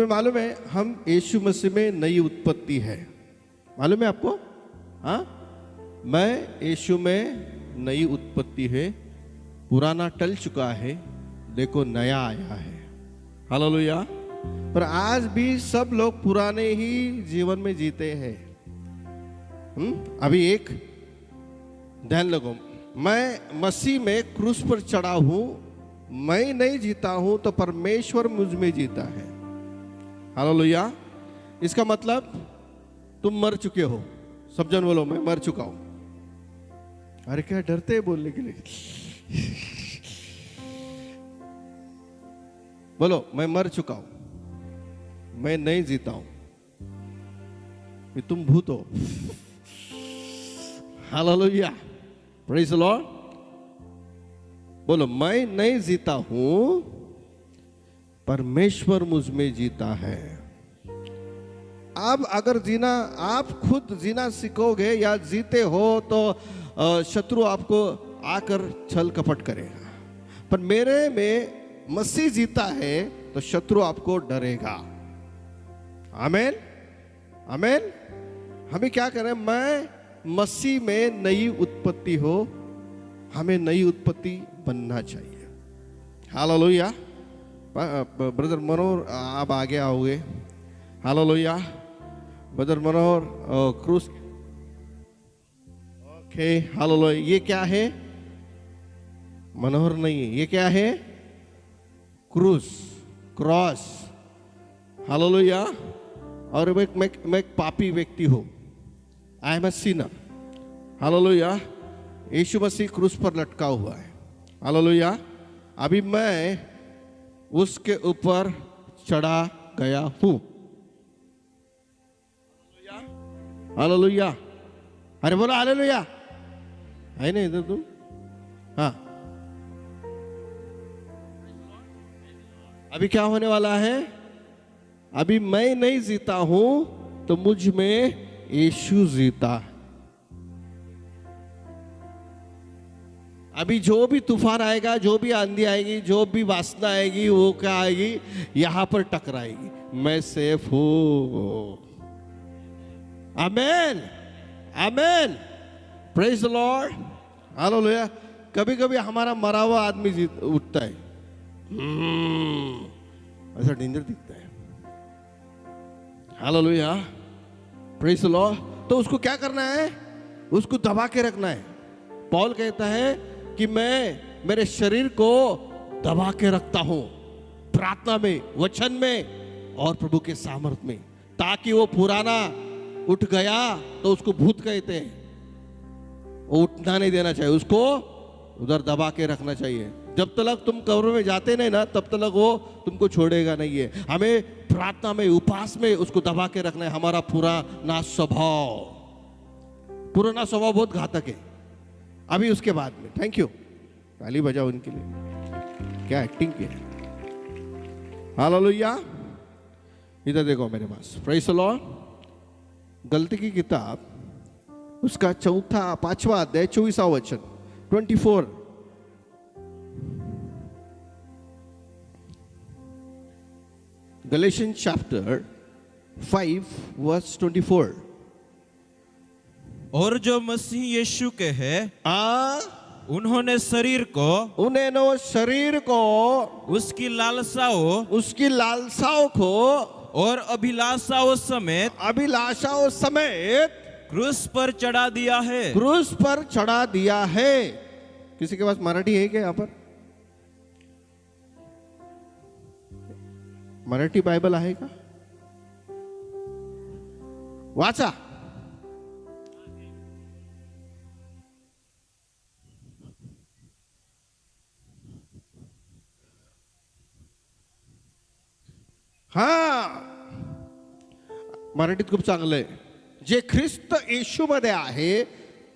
हमें मालूम है हम यीशु मसीह में नई उत्पत्ति है। मालूम है आपको? हाँ, मैं यीशु में नई उत्पत्ति है, पुराना टल चुका है, देखो नया आया है। हालेलुया। पर आज भी सब लोग पुराने ही जीवन में जीते हैं। अभी एक ध्यान लगो, मैं मसीह में क्रूस पर चढ़ा हूं, मैं नहीं जीता हूं तो परमेश्वर मुझ में जीता है। हालेलुया। इसका मतलब तुम मर चुके हो। सब जन बोलो, मैं मर चुका हूं। अरे क्या डरते हैं बोलने के लिए? बोलो, मैं मर चुका हूं, मैं नहीं जीता हूं, कि तुम भूत हो। Hallelujah, praise the Lord. बोलो, मैं नहीं जीता हूं, परमेश्वर मुझ में जीता है। अब अगर जीना आप खुद जीना सीखोगे या जीते हो तो शत्रु आपको आकर छल कपट करेगा। पर मेरे में मसीह जीता है तो शत्रु आपको डरेगा। आमीन, आमीन। हमें क्या करें? मैं मसीह में नई उत्पत्ति हो, हमें नई उत्पत्ति बनना चाहिए। हालेलुया। ब्रदर मनोहर आप आगे आओगे। हालेलुया। ब्रदर मनोहर क्रूस। Okay, hallelujah. ये क्या है? मनोहर नहीं है, ये क्या है? क्रूस, क्रॉस। हालेलुया। और मैं एक पापी व्यक्ति हूं। I am a sinner. Hallelujah. Yeshu Masih क्रूस पर लटका हुआ है। हालेलुया। अभी मैं उसके ऊपर चढ़ा गया हूं। हालेलुया। अरे बोलो हालेलुया। है ना इधर तुम? हाँ। अभी क्या होने वाला है? अभी मैं नहीं जीता हूं तो मुझ में यीशु जीता है। अभी जो भी तूफान आएगा, जो भी आंधी आएगी, जो भी वासना आएगी, वो क्या आएगी? यहां पर टकराएगी। मैं सेफ हूं। Amen, amen. Praise the lord. Hallelujah. कभी कभी हमारा मरा हुआ आदमी उठता है, ऐसा डेंजर दिखता है। हालेलुया। Praise the Lord. तो उसको क्या करना है? उसको दबा के रखना है। पौल कहता है कि मैं मेरे शरीर को दबा के रखता हूं प्रार्थना में, वचन में और प्रभु के सामर्थ में, ताकि वो पुराना उठ गया तो उसको भूत कहते हैं, वो उठना नहीं देना चाहिए, उसको उधर दबा के रखना चाहिए। जब तक तुम कब्र में जाते नहीं ना, तब तक वो तुमको छोड़ेगा नहीं है। हमें प्रार्थना में, उपवास में उसको दबा के रखना है। हमारा पुराना स्वभाव, पुराना स्वभाव बहुत घातक है। अभी उसके बाद में, थैंक यू, ताली बजाओ उनके लिए, क्या एक्टिंग की है। हालेलुया। इधर देखो मेरे पास, प्रेज़ द लॉर्ड। गलती की किताब उसका 5वां अध्याय 24वां वचन, 24। Galatians chapter 5 verse 24। और जो मसीह यीशु के हैं, उन्होंने शरीर को उसकी लालसाओं को और अभिलाषाओं समेत क्रूस पर चढ़ा दिया है। क्रूस पर चढ़ा दिया है। किसी के पास मराठी है क्या? यहाँ पर मराठी बाइबल आहे का? वाचा। हा, मराठीत खूप चांगलं आहे। जे ख्रिस्त येशू मध्ये आहे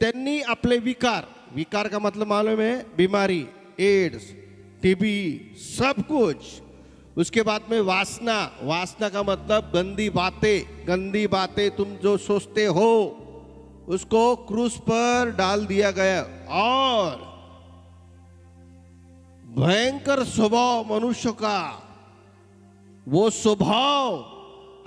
त्यांनी आपले विकार का मतलब मालूम है? बीमारी, एड्स, टीबी, सब कुछ। उसके बाद में वासना का मतलब गंदी बातें तुम जो सोचते हो उसको क्रूस पर डाल दिया गया। और भयंकर स्वभाव मनुष्य का वो स्वभाव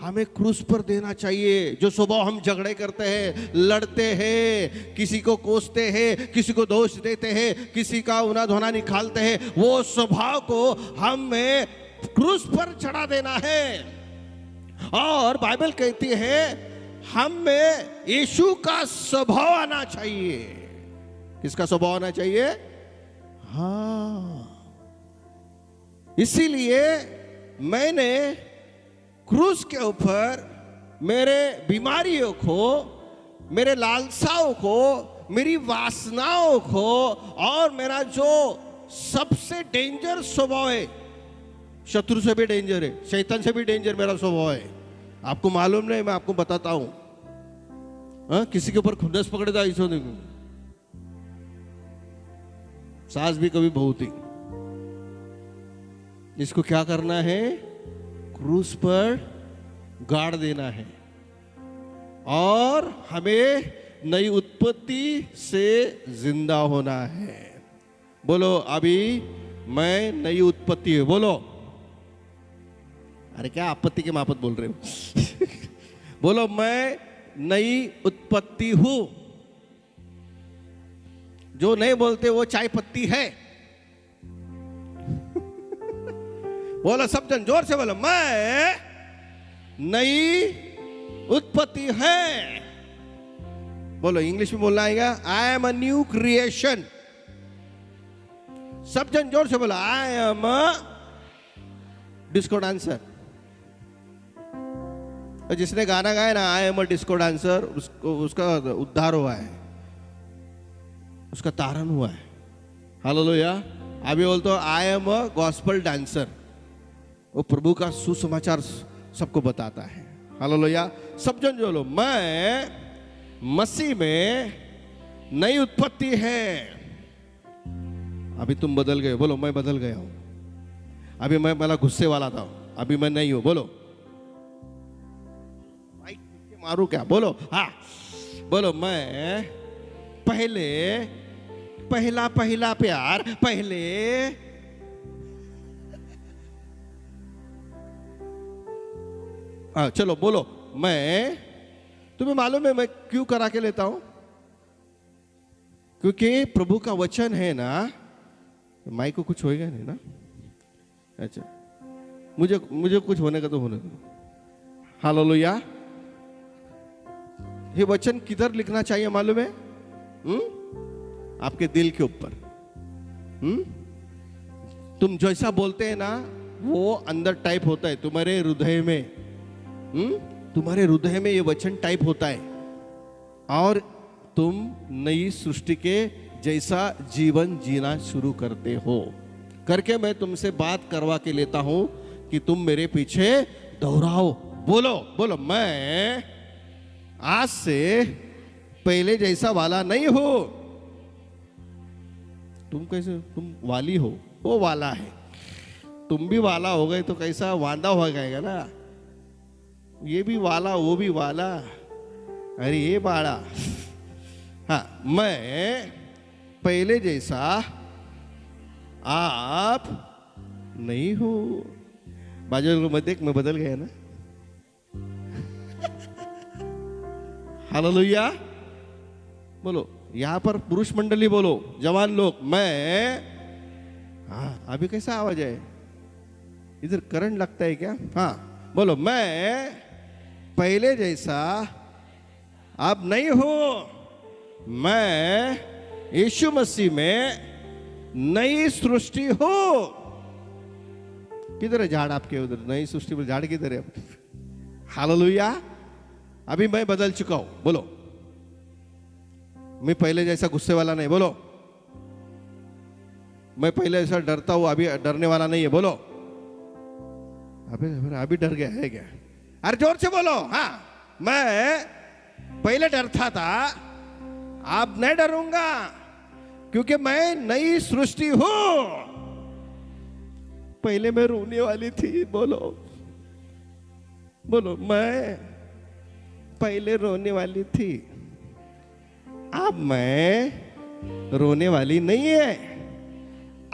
हमें क्रूस पर देना चाहिए। जो स्वभाव हम झगड़े करते हैं, लड़ते हैं, किसी को कोसते हैं, किसी को दोष देते हैं, किसी का उना धोना निकालते हैं, वो स्वभाव को हमें क्रूस पर चढ़ा देना है। और बाइबल कहती है हमें यीशु का स्वभाव आना चाहिए। किसका स्वभाव आना चाहिए? हाँ, इसीलिए मैंने क्रूस के ऊपर मेरे बीमारियों को, मेरे लालसाओं को, मेरी वासनाओं को और मेरा जो सबसे डेंजर स्वभाव है, शत्रु से भी डेंजर है, शैतान से भी डेंजर मेरा स्वभाव है। आपको मालूम नहीं, मैं आपको बताता हूं। किसी के ऊपर खुन्नस पकड़े था ऐसा देखो, सास भी कभी बहू थी। इसको क्या करना है? क्रूस पर गाड़ देना है और हमें नई उत्पत्ति से जिंदा होना है। बोलो, अभी मैं नई उत्पत्ति है। बोलो, अरे क्या आपत्ति के मापत बोल रहे हो? बोलो, मैं नई उत्पत्ति हूं। जो नहीं बोलते वो चाय पत्ती है। बोलो सब जन जोर से बोलो, मैं नई उत्पत्ति है। बोलो, इंग्लिश में बोलना आएगा, आई एम अ न्यू क्रिएशन। सब जन जोर से बोलो, आई एम अ डिस्को डांसर। जिसने गाना गाया ना, आई एम अ डिस्को डांसर, उसका उद्धार हुआ है, उसका तारण हुआ है। हालेलुया। अभी बोल तो आई एम अ गॉस्पेल डांसर। वो प्रभु का सुसमाचार सबको बताता है। हालेलुया। सब जन बोलो, मैं मसीह में नई उत्पत्ति है। अभी तुम बदल गए। बोलो, मैं बदल गया हूं। अभी मैं पहला गुस्से वाला था, अभी मैं नहीं हूं। बोलो, मारू क्या? बोलो, हाँ बोलो, मैं पहला प्यार, पहले हाँ चलो बोलो, मैं, तुम्हें मालूम है मैं क्यों करा के लेता हूं? क्योंकि प्रभु का वचन है ना। माइक को कुछ होएगा नहीं ना? अच्छा, मुझे कुछ होने का तो होने दो। हालेलुया। ये वचन किधर लिखना चाहिए मालूम है? आपके दिल के ऊपर। तुम जैसा बोलते हैं ना, वो अंदर टाइप होता है तुम्हारे हृदय में। तुम्हारे हृदय में ये वचन टाइप होता है और तुम नई सृष्टि के जैसा जीवन जीना शुरू करते हो। करके मैं तुमसे बात करवा के लेता हूं कि तुम मेरे पीछे दोहराओ। बोलो बोलो, मैं आज से पहले जैसा वाला नहीं हो। तुम कैसे? तुम वाली हो, वो वाला है। तुम भी वाला हो गए तो कैसा वांदा हो जाएगा ना। ये भी वाला, वो भी वाला, अरे ये बाड़ा। हाँ, मैं पहले जैसा आप नहीं हो। बाजू को मत देख, मैं बदल गया ना। हालेलुया। बोलो, यहां पर पुरुष मंडली बोलो, जवान लोग, मैं, हाँ अभी कैसा आवाज है? इधर करंट लगता है क्या? हाँ बोलो, मैं पहले जैसा अब नहीं हो। मैं यीशु मसीह में नई सृष्टि हो। किधर है झाड़ आपके? उधर नई सृष्टि में झाड़ किधर है? हालेलुया। अभी मैं बदल चुका हूं। बोलो, मैं पहले जैसा गुस्से वाला नहीं। बोलो, मैं पहले जैसा डरता हूं, अभी डरने वाला नहीं है। बोलो, अभी डर गया है क्या? अरे जोर से बोलो। हाँ, मैं पहले डरता था, अब नहीं डरूंगा, क्योंकि मैं नई सृष्टि हूं। पहले मैं रोने वाली थी। बोलो बोलो, मैं पहले रोने वाली थी, अब मैं रोने वाली नहीं है।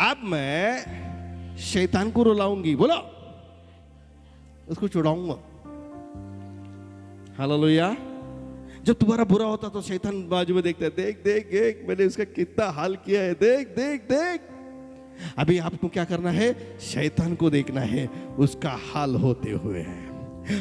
अब मैं शैतान को रुलाऊंगी। बोलो, उसको छुड़ाऊंगा। हालेलुया। जब तुम्हारा बुरा होता तो शैतान बाजू में देखता है, देख देख देख मैंने उसका कितना हाल किया है, देख देख देख। अभी आपको क्या करना है? शैतान को देखना है उसका हाल होते हुए है।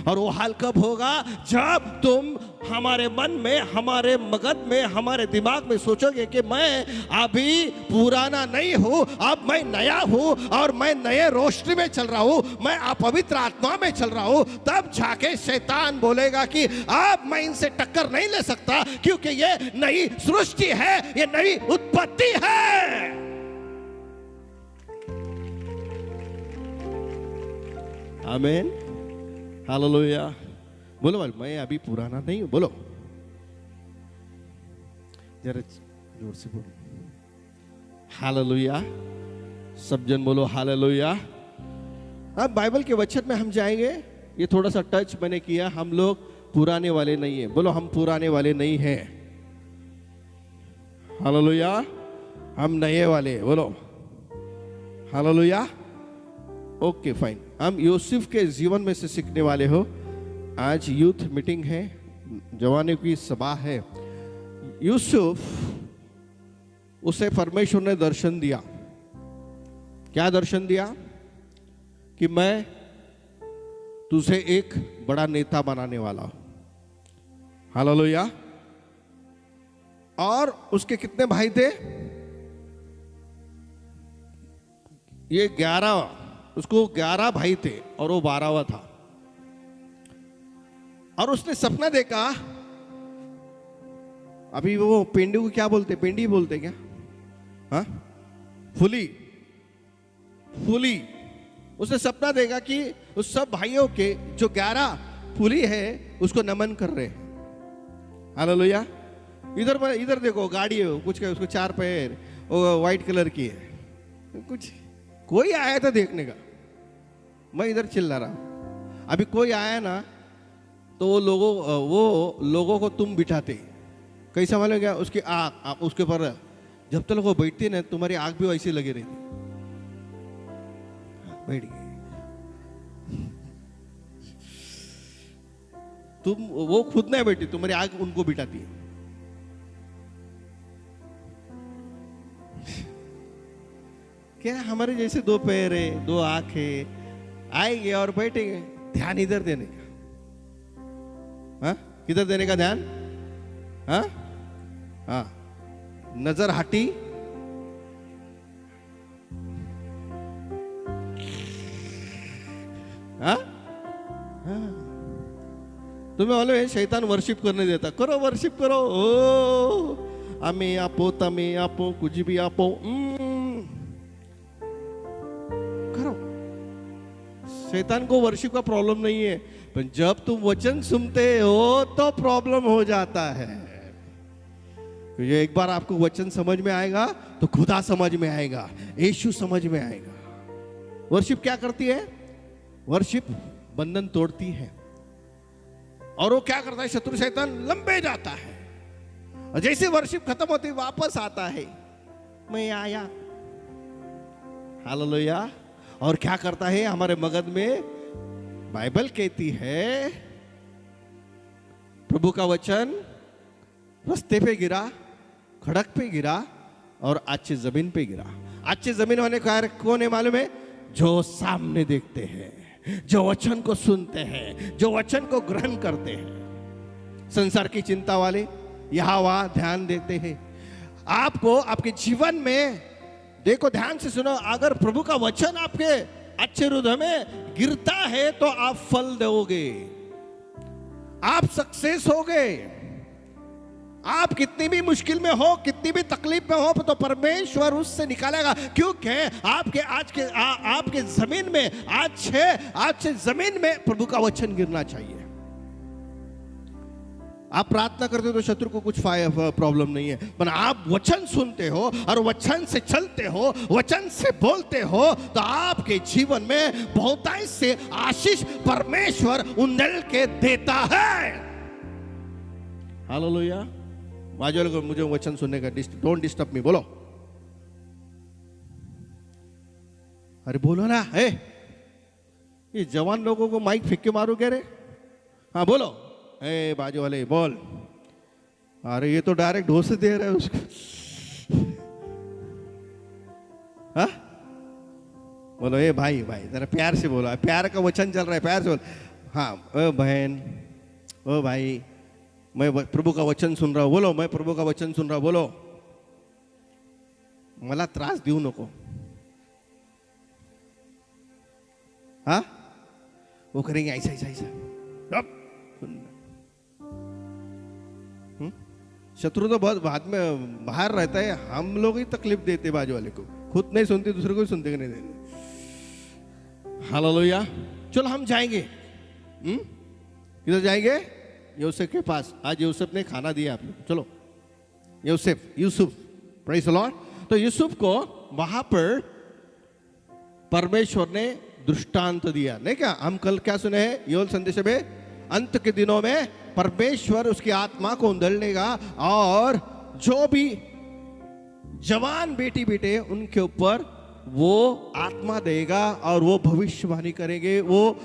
और वो हाल कब होगा? जब तुम हमारे मन में, हमारे मगज में, हमारे दिमाग में सोचोगे कि मैं अभी पुराना नहीं हूं, अब मैं नया हूं और मैं नए रोशनी में चल रहा हूं, मैं अपवित्र आत्मा में चल रहा हूं, तब जाके शैतान बोलेगा कि अब मैं इनसे टक्कर नहीं ले सकता, क्योंकि ये नई सृष्टि है, ये नई उत्पत्ति है। आमीन। हालेलुया। बोलो भाई, मैं अभी पुराना नहीं हूं। बोलो जरा जोर से बोलो। हालेलुया। सब जन बोलो हालेलुया। अब बाइबल के वचन में हम जाएंगे। ये थोड़ा सा टच मैंने किया, हम लोग पुराने वाले नहीं है। बोलो हम पुराने वाले नहीं हैं। हालेलुया। हम नए वाले। बोलो हालेलुया। Okay fine. हम यूसुफ के जीवन में से सीखने वाले हो। आज यूथ मीटिंग है, जवानों की सभा है। यूसुफ, उसे परमेश्वर ने दर्शन दिया। क्या दर्शन दिया? कि मैं तुझे एक बड़ा नेता बनाने वाला हूं। हालेलुया। और उसके कितने भाई थे? ये 11, उसको 11 भाई थे और वो 12वां था। और उसने सपना देखा। अभी वो पेंडे को क्या बोलते? पेंडी बोलते क्या? हाँ, फुली। फुली। उसने सपना देखा कि उस सब भाइयों के जो 11 फुली है उसको नमन कर रहे हैं। हालेलुया। इधर देखो, गाड़ी है कुछ का, उसको 4 पैर, वो व्हाइट कलर की है। कुछ कोई आया था देखने का, मैं इधर चिल्ला रहा। अभी कोई आया ना तो वो लोगों को तुम बिठाते। कैसा मालूम क्या? उसकी आँख, उसके ऊपर जब तक वो बैठती ना, तुम्हारी आँख भी वैसे लगी रहती। बैठ गई तुम, वो खुद नहीं बैठी, तुम्हारी आँख उनको बिठाती है। क्या हमारे जैसे 2 पैर है, 2 आंख है, आएंगे और बैठेंगे। ध्यान इधर देने का। हाँ, किधर देने का ध्यान? हाँ हाँ, नजर हटी। हाँ हाँ। तुम्हें मालूम है शैतान वर्शिप करने देता। करो वर्शिप करो, ओ हमें आपो, तमें आपो, कुछ भी आपो, करो। शैतान को वर्शिप का प्रॉब्लम नहीं है, पर जब तुम वचन सुनते हो तो प्रॉब्लम हो जाता है। तो ये एक बार आपको वचन समझ में आएगा तो खुदा समझ में आएगा, यीशु समझ में आएगा। वर्शिप क्या करती है? वर्शिप बंधन तोड़ती है। और वो क्या करता है? शत्रु शैतान लंबे जाता है, और जैसे वर्शिप खत्म होती वापस आता है, मैं आया। हालेलुया। और क्या करता है? हमारे मगज में बाइबल कहती है, प्रभु का वचन रास्ते पे गिरा, खड़क पे गिरा और अच्छी जमीन पे गिरा। अच्छी जमीन होने का कौन है मालूम है? जो सामने देखते हैं, जो वचन को सुनते हैं, जो वचन को ग्रहण करते हैं। संसार की चिंता वाले यहां वहां ध्यान देते हैं। आपको आपके जीवन में देखो, ध्यान से सुनो, अगर प्रभु का वचन आपके अच्छे हृदय में गिरता है तो आप फल दोगे, आप सक्सेस होगे। आप कितनी भी मुश्किल में हो, कितनी भी तकलीफ में हो, तो परमेश्वर उससे निकालेगा, क्योंकि आपके जमीन में आज से जमीन में प्रभु का वचन गिरना चाहिए। आप प्रार्थना करते हो तो शत्रु को कुछ प्रॉब्लम नहीं है, पर आप वचन सुनते हो और वचन से चलते हो, वचन से बोलते हो, तो आपके जीवन में बहुतायत से आशीष परमेश्वर उंडेल के देता है। हालेलुया। बाजू वाले को मुझे वचन सुनने का डोंट डिस्टर्ब मी बोलो। अरे बोलो ना, ये जवान लोगों को माइक फेंक के मारो कह रहे। हाँ बोलो, ए बाजू वाले बोल। अरे ये तो डायरेक्ट ढोस दे रहे हैं उसको। हाँ बोलो, ए भाई भाई जरा प्यार से बोलो, प्यार का वचन चल रहा है, प्यार से बोलो। हाँ ओ बहन, ओ भाई, मैं प्रभु का वचन सुन रहा हूँ, बोलो मैं प्रभु का वचन सुन रहा हूँ, बोलो। मला त्रास देऊ नको। हाँ वो करेंगे ऐसा ऐसा ऐसा। शत्रु तो बहुत बाद में बाहर रहता है, हम लोग ही तकलीफ देते बाजू वाले को, खुद नहीं सुनते दूसरे को सुनते नहीं देते। हालेलुया। चलो हम जाएंगे, किधर जाएंगे? यूसुफ के पास। आज यूसुफ ने खाना दिया आपको, चलो यूसुफ प्रेज़ द लॉर्ड। तो यूसुफ को वहां पर परमेश्वर ने दृष्टांत दिया, नहीं क्या? हम कल क्या सुने हैं योएल संदेश में? अंत के दिनों में परमेश्वर उसकी आत्मा को उंडेलेगा और जो भी जवान बेटी बेटे उनके ऊपर वो आत्मा देगा और वो भविष्यवाणी करेंगे, वो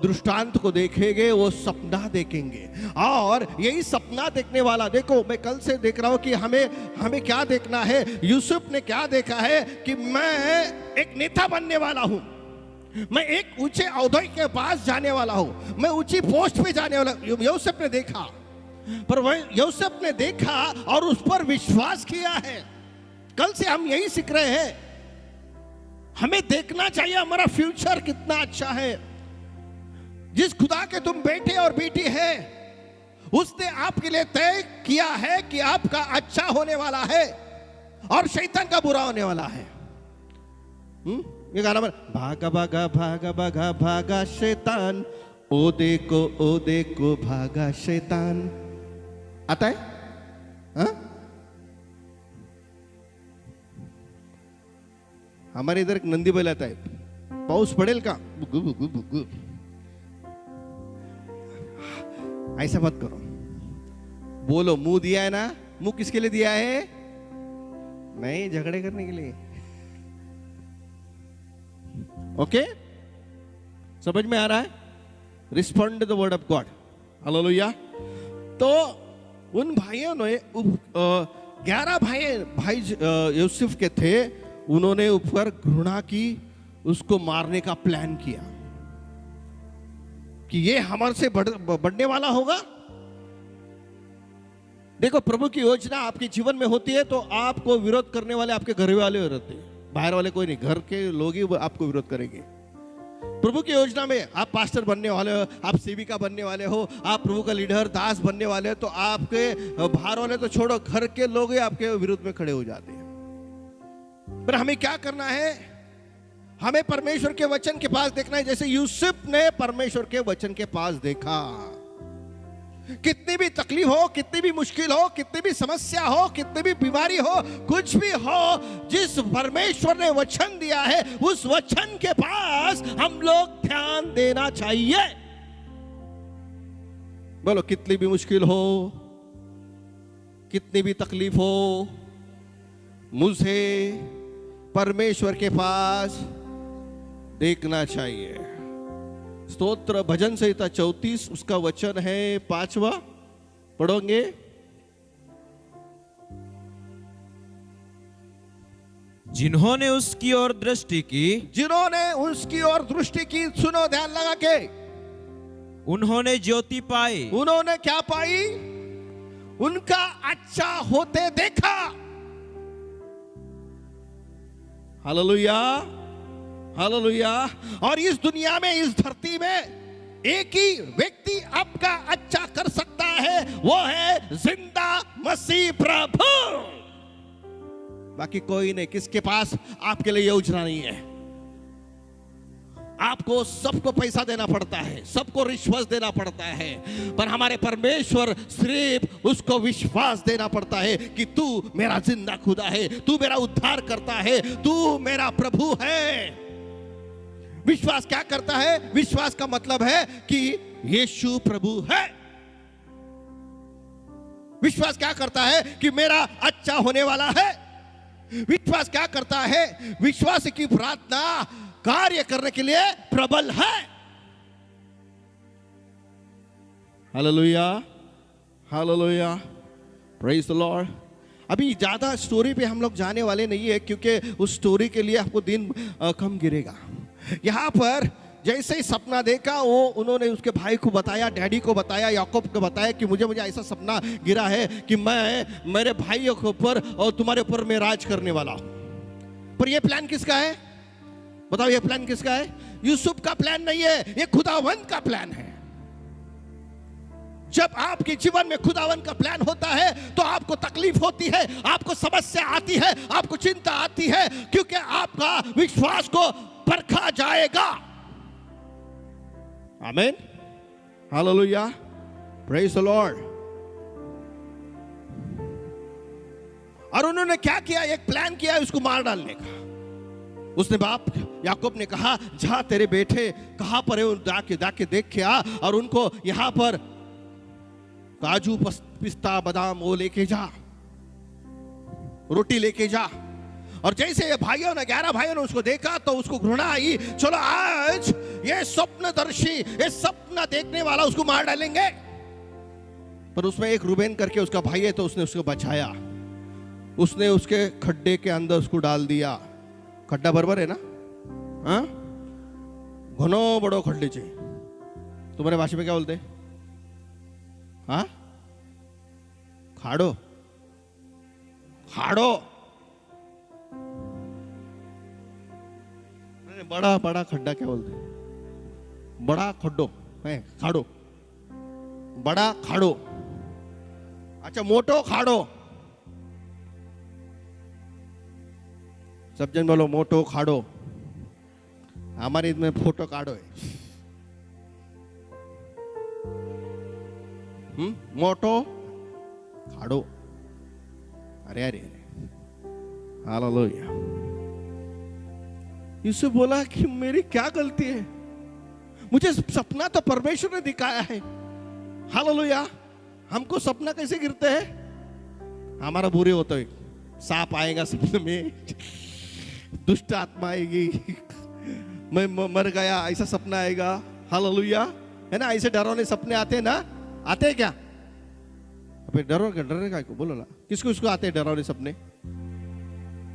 दृष्टांत को देखेंगे, वो सपना देखेंगे। और यही सपना देखने वाला, देखो मैं कल से देख रहा हूं कि हमें क्या देखना है। यूसुफ ने क्या देखा है कि मैं एक नेता बनने वाला हूं, मैं एक ऊंचे औहदे के पास जाने वाला हूं, मैं ऊंची पोस्ट पे जाने वाला। यूसुफ ने देखा, पर वह यूसुफ ने देखा और उस पर विश्वास किया है। कल से हम यही सीख रहे हैं, हमें देखना चाहिए हमारा फ्यूचर कितना अच्छा है। जिस खुदा के तुम बेटे और बेटी है, उसने आपके लिए तय किया है कि आपका अच्छा होने वाला है और शैतान का बुरा होने वाला है। ये गाना भागा भागा भागा भागा भागा शैतान, ओ देखो भागा शैतान, आता है? हाँ? हमारे इधर एक नंदी बैल आता है, पाऊस पडेल का? बुगु बुगु बुगु। ऐसा मत करो, बोलो मुंह दिया है ना, मुंह किसके लिए दिया है? नहीं, झगड़े करने के लिए। ओके, समझ में आ रहा है? Respond the word of God. Hallelujah. तो उन भाइयों ने 11 भाई यूसुफ के थे, उन्होंने ऊपर घृणा की, उसको मारने का प्लान किया कि ये हमारे से बढ़ने वाला होगा। देखो, प्रभु की योजना आपके जीवन में होती है तो आपको विरोध करने वाले आपके घर वाले रहते हैं, बाहर वाले कोई नहीं, घर के लोग ही आपको विरोध करेंगे। प्रभु की योजना में आप पास्टर बनने वाले हो, आप सेविका बनने वाले हो, आप प्रभु का लीडर दास बनने वाले हो, तो आपके बाहर वाले तो छोड़ो, घर के लोग ही आपके विरुद्ध में खड़े हो जाते हैं। पर हमें क्या करना है? हमें परमेश्वर के वचन के पास देखना है, जैसे यूसुफ ने परमेश्वर के वचन के पास देखा। कितनी भी तकलीफ हो, कितनी भी मुश्किल हो, कितनी भी समस्या हो, कितनी भी बीमारी हो, कुछ भी हो, जिस परमेश्वर ने वचन दिया है उस वचन के पास हम लोग ध्यान देना चाहिए। बोलो, कितनी भी मुश्किल हो, कितनी भी तकलीफ हो, मुझे परमेश्वर के पास देखना चाहिए। स्तोत्र भजन संहिता 34 उसका वचन है 5वां, पढ़ोगे? जिन्होंने उसकी ओर दृष्टि की, जिन्होंने उसकी ओर दृष्टि की, सुनो ध्यान लगा के, उन्होंने ज्योति पाई। उन्होंने क्या पाई? उनका अच्छा होते देखा। Hallelujah, hallelujah. और इस दुनिया में, इस धरती में एक ही व्यक्ति आपका अच्छा कर सकता है, वो है जिंदा मसीह प्रभु। बाकी कोई नहीं। किसके पास आपके लिए योजना नहीं है। आपको सबको पैसा देना पड़ता है, सबको विश्वास देना पड़ता है, पर हमारे परमेश्वर सिर्फ उसको विश्वास देना पड़ता है कि तू मेरा जिंदा खुदा है, तू मेरा उद्धार करता है, तू मेरा प्रभु है। विश्वास क्या करता है? विश्वास का मतलब है कि यीशु प्रभु है। विश्वास क्या करता है? कि मेरा अच्छा होने वाला है। विश्वास क्या करता है? विश्वास की प्रार्थना कार्य करने के लिए प्रबल है। Hallelujah, hallelujah, praise the Lord. अभी ज्यादा स्टोरी पे हम लोग जाने वाले नहीं है, क्योंकि उस स्टोरी के लिए आपको दिन कम गिरेगा। यहां पर जैसे ही सपना देखा, वो उन्होंने उसके भाई को बताया, डैडी को बताया, याकूब को बताया कि मुझे ऐसा सपना गिरा है कि मैं मेरे भाइयों के ऊपर और तुम्हारे ऊपर मैं राज करने वाला हूं। पर ये प्लान किसका है? बताओ, ये प्लान किसका है? यूसुफ का प्लान नहीं है, ये खुदावंद का प्लान है। जब आपके जीवन में खुदावन का प्लान होता है तो आपको तकलीफ होती है, आपको समस्या आती है, आपको चिंता आती है, क्योंकि आपका विश्वास को परखा जाएगा। आमीन, हालेलुया, प्रेज द लॉर्ड। और उन्होंने क्या किया? एक प्लान किया उसको मार डालने का। उसने बाप याकूब ने कहा, जा तेरे बेटे कहां पर है, जाके देख के आ, और उनको यहां पर काजू पिस्ता बादाम वो लेके जा, रोटी लेके जा। और जैसे ये भाइयों ने 11 भाइयों ने उसको देखा तो उसको घृणा आई, चलो आज ये स्वप्नदर्शी, ये सपना देखने वाला, उसको मार डालेंगे। पर उसमें एक रूबेन करके उसका भाई है, तो उसने उसको बचाया। उसने उसके खड्डे के अंदर उसको डाल दिया। खड्डा बराबर है ना? हाँ, घनो बड़ो खड्डे चाहिए। तुम्हारे भाषा में क्या बोलते? हाँ, खाड़ो, खाड़ो, बड़ा बड़ा खड्डा क्या बोलते? बड़ा खड्डो है, खाड़ो, बड़ा खाड़ो। अच्छा, मोटो खाड़ो। सब जन बोलो मोटो खाड़ो। हमारे इसमें फोटो काढ़ो है। मोटो खाड़ो। अरे अरे अरे, हालेलुया। यूसुफ बोला कि मेरी क्या गलती है? मुझे सपना तो परमेश्वर ने दिखाया है। हालेलुया। हमको सपना कैसे गिरते हैं? हमारा बुरे होता है, सांप आएगा सपने में, दुष्ट आत्मा आएगी, मैं मर गया ऐसा सपना आएगा। हालेलुया, है ना? ऐसे डरावने सपने आते हैं ना? आते हैं क्या? अबे डरो, डरने का बोलो ना, किसको इसको आते हैं डरावने सपने?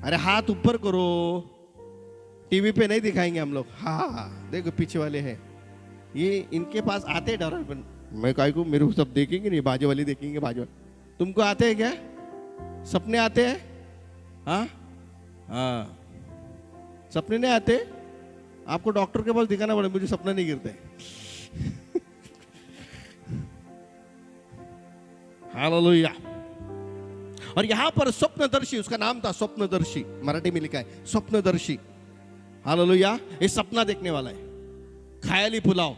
अरे हाथ ऊपर करो, टीवी पे नहीं दिखाएंगे हम लोग। हाँ, देखो पीछे वाले हैं, ये इनके पास आते डर। मैं काय को, मेरे को सब देखेंगे नहीं, बाजू वाली देखेंगे, बाजू वाली। तुमको आते हैं क्या सपने? आते हैं? हाँ हाँ, सपने नहीं आते? आपको डॉक्टर के पास दिखाना पड़े, मुझे सपना नहीं गिरते। हालेलुया। और यहां पर स्वप्नदर्शी, उसका नाम था स्वप्नदर्शी, मराठी में लिखा है स्वप्नदर्शी। हालेलुया। ये सपना देखने वाला है। ख्याली पुलाव,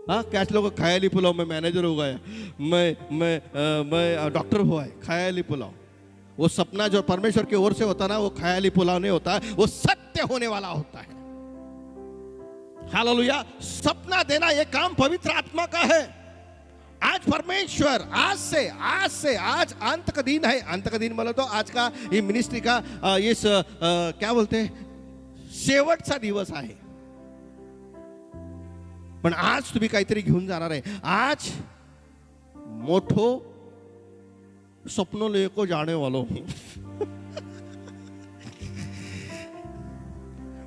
हाँ, क्या लोग ख्याली पुलाव में मैनेजर हो गया, मैं डॉक्टर हुआ है। ख्याली पुलाव, वो सपना जो परमेश्वर की ओर से होता ना, वो ख्याली पुलाव नहीं होता, वो सत्य होने वाला होता है। हालेलुया। सपना देना ये काम पवित्र आत्मा का है। आज परमेश्वर आज अंत का दिन है। अंत का दिन बोलो तो आज का ये मिनिस्ट्री का ये क्या बोलते हैं, शेवटचा दिवस आहे। पण आज तुम्ही काहीतरी घेऊन जाणार आहे। आज मोठो स्वप्न लेको जाने वालों हूं।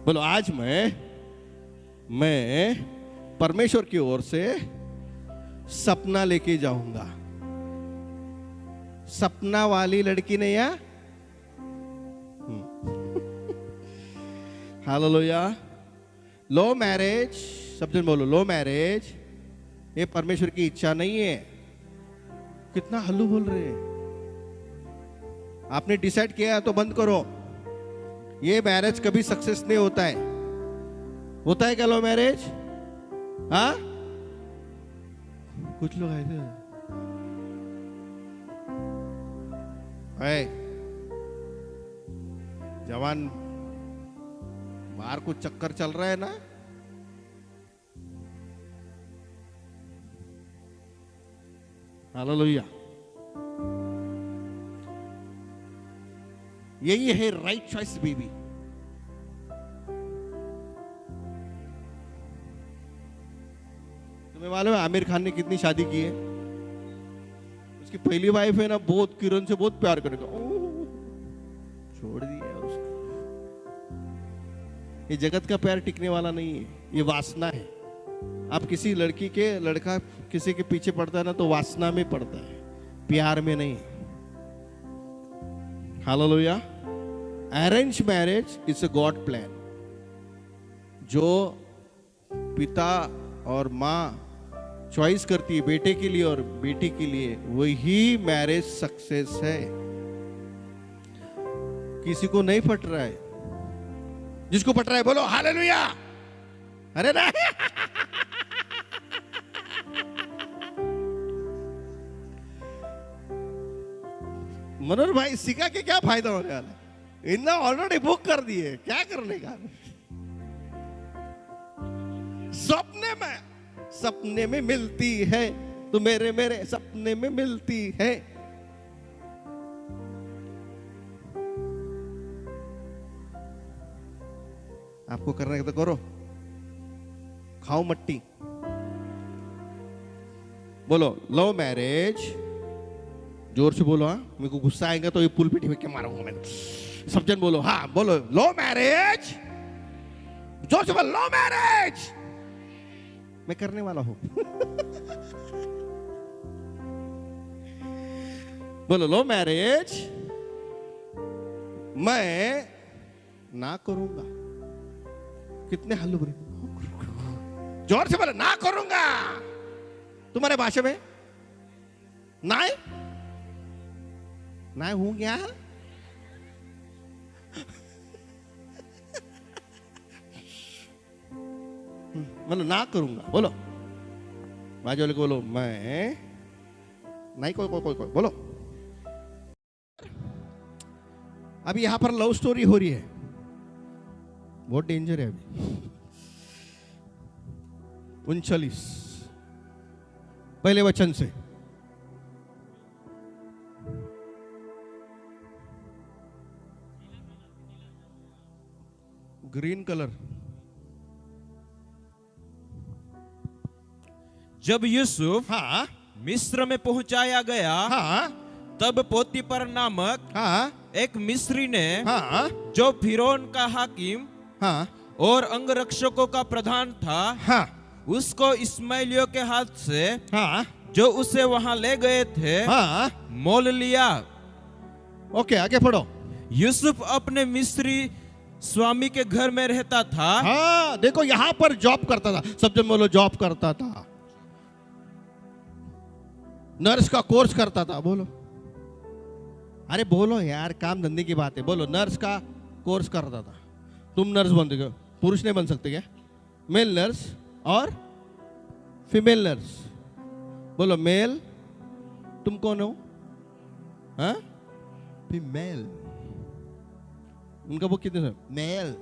बोलो, आज मैं परमेश्वर की ओर से सपना लेके जाऊंगा। सपना वाली लड़की नहीं है। हालेलुया। लो मैरिज, सब जन बोलो लो मैरिज, ये परमेश्वर की इच्छा नहीं है। कितना हल्लू बोल रहे हैं। आपने डिसाइड किया है तो बंद करो। ये मैरिज कभी सक्सेस नहीं होता है। होता है क्या लो मैरिज? हाँ, कुछ लोग ऐसे जवान, बाहर कुछ चक्कर चल रहा है ना, हालेलुया। यही है राइट चॉइस बेबी। मालूम है आमिर खान ने कितनी शादी की है? उसकी पहली वाइफ है ना, बहुत किरण से बहुत प्यार करेगा, छोड़ दिया उसको। ये जगत का प्यार टिकने वाला नहीं है, ये वासना है। आप किसी लड़की के लड़का किसी के पीछे पड़ता है ना, तो वासना में पड़ता है, प्यार में नहीं। Hallelujah. Arrange marriage is a God plan. जो पिता और माँ चॉइस करती है बेटे के लिए और बेटी के लिए, वही मैरिज सक्सेस है। किसी को नहीं पट रहा है, जिसको पट रहा है बोलो हालेलुया। अरे ना मनोहर भाई, सिखा के क्या फायदा होने वाला है? इतना ऑलरेडी बुक कर दिए, क्या करने का? सपने में मिलती है तो मेरे मेरे सपने में मिलती है। आपको करना है तो करो, खाओ मट्टी। बोलो लव मैरिज, जोर से बोलो। हाँ, मेरे को गुस्सा आएगा तो ये पुल पीठी में क्या मारूंगा मैं। सब जन बोलो, हाँ बोलो लव मैरिज, जोर से बोलो लव मैरिज। मैं करने वाला हूं बोलो लो मैरिज मैं ना करूंगा। कितने हल्लू बुरे, जोर से बोलो ना करूंगा। तुम्हारे भाषा में नाय नाय हूं क्या? बोलो ना करूंगा। बोलो बाजू वाले को बोलो मैं नहीं। कोई कोई कोई कोई बोलो। अभी यहां पर लव स्टोरी हो रही है, बहुत डेंजर है अभी। 39 पहले वचन से। Green colour. जब यूसुफ हाँ मिस्र में पहुंचाया गया, हाँ तब पोतीपर नामक हाँ एक मिस्री ने, हाँ जो फिरौन का हाकिम हाँ और अंगरक्षकों का प्रधान था, हाँ उसको इस्माइलियों के हाथ से, हाँ जो उसे वहां ले गए थे, हाँ। मोल लिया। ओके आगे पढ़ो। यूसुफ अपने मिस्री स्वामी के घर में रहता था। हाँ देखो यहां पर जॉब करता था। सब जन बोलो जॉब करता था। नर्स का कोर्स करता था। बोलो अरे बोलो यार, काम धंधे की बात है। बोलो नर्स का कोर्स करता था। तुम नर्स बन गए, पुरुष नहीं बन सकते क्या? मेल नर्स और फीमेल नर्स। बोलो मेल, तुम कौन हो? हाँ फीमेल। उनका वो कितने से? मेल।